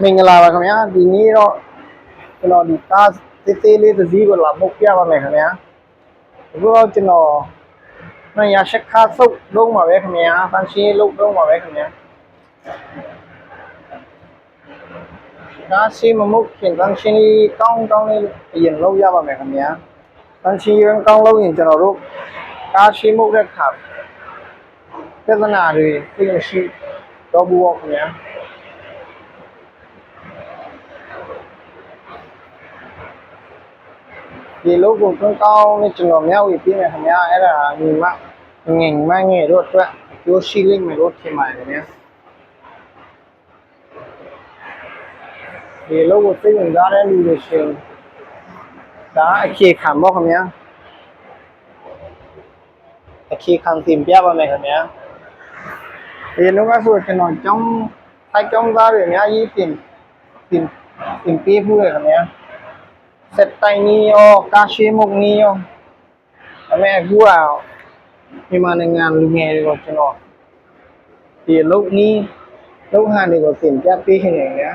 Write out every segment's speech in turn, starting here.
မင်္ဂလာပါခင်ဗျာဒီနေ့တော့ကျွန်တော်ဒီကားတေးသေးလေးတစ်စီးကိုလာပုတ်ပြပါမယ်ခင်ဗျာအခုတော့ကျွန်တော်ရရှက်ခါဆုပ်လုံးပါပဲခင်ဗျာဖန်ရှင်းလုံးလုံးပါပဲခင်ဗျာကားရှိမမုတ်ခင်ဖန်ရှင်းလေးကောင်းလေးအရင်လုံးရပါမယ်ခင်ဗျာဖန်ရှင်းရင်ကောင်းလုံးရင်ကျွန်တော်တို့ကားရှိမုတ်တဲ့ခါပြဿနာတွေသိမရှိတော့ဘူးပေါ့ခင်ဗျာဒီလိုကိုကောင်းနဲ့ကျွန်တော်မြောက်ပြီးပြင်မယ်ခင်ဗျာအဲ့ဒါညီမငယ်တို့အတွက်ကျိုးရှိလိမ့်မယ်လို့ထင်ပါတယ်ခင်ဗျာဒီလိုကိုသိဝင်စားတဲ့လူတွေရှင်ဒါအခြေခံပေါ့ခင်ဗျာအခြေခံတင်ပြပါမယ်ခင်ဗျာဒီလိုကဆိုကျွန်တော်ကျောင်းသားတွေအများကြီးတင်ပြဖို့ရခင်ဗျာစက်တိုင်းနီရောကာရှိမုတ်နီရောအမေအခုကမြန်မာနိုင်ငံလူငယ်တွေကိုကျွန်တော်ဒီလုံနီးလုံဟန်တွေကိုသင်ပြပေးနေတယ်ဗျာ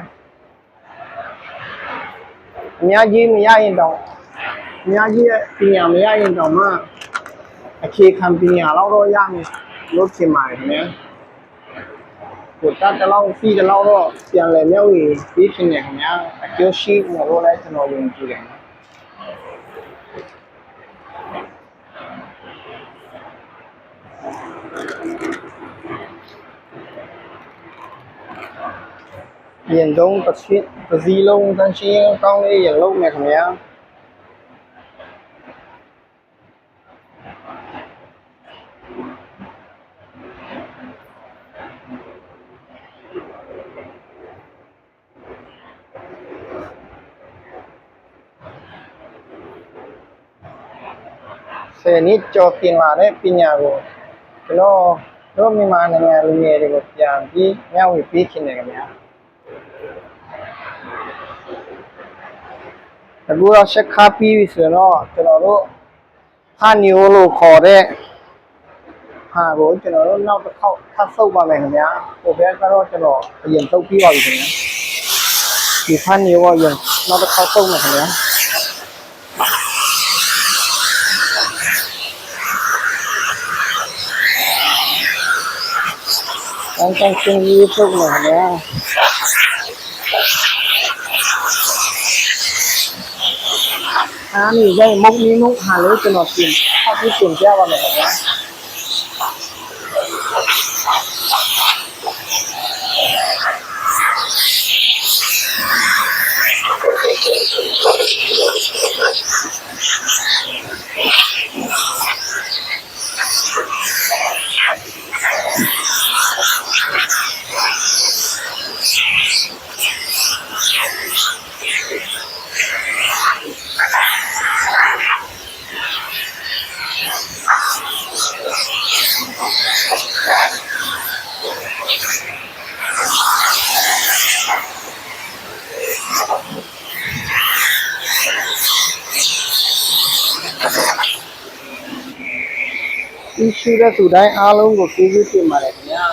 အများကြီးမရရင်တော့အများကြီးရဲ့ပညာမရရင်တော့မှအခြေခံပညာတော့ရမယ်လို့ထင်ပါတယ်ခင်ဗျာကိုတတ်တလောက်စီးတလောက်တော့ပြန်လည်မြောက်ရေးပြီးရှင်နေခင်ဗျာအကျိုးရှိမှာလို့လည်းကျွန်တော်ယုံကြည်တယ်ရင်တုံးတစ်စီးလုံးတန်းရှင်းကောင်းလေးရင်လုံးမယ်ခင်ဗျာဆယ်နှစ်ကျော်တင်လာတဲ့ပညာကိုကျွန်တော်တို့မြန်မာနိုင်ငံလူငယ်တွေကိုပြန်ပြီးမျှဝေပေးချင်တယ်ခင်ဗျာအခုတော့ရှက်ခါပြီးပြီဆိုတော့ကျွန်တော်တို့ဟာနီယိုလို့ခေါ်တဲ့ဟာကိုကျွန်တော်တို့နောက်တစ်ခေါက်ထပ်ဆုပ်ပါမယ်ခင်ဗျာဟိုဘက်ကတော့ကျွန်တော်အရင်ဆုပ်ပြီးပါပြီခင်ဗျာဒီဟာနီယိုကရင်နောက်တစ်ခေါက်ဆုပ်မယ်ခင်ဗျာanh đang suy nghĩ chút này nha này đây mốc ní mốc hà lưới cho nó tiền không biết tiền ra vào này nhá issue တဲ့သူတိုင်းအားလုံးကိုကျေးဇူးတင်ပါတယ်ခင်ဗျာ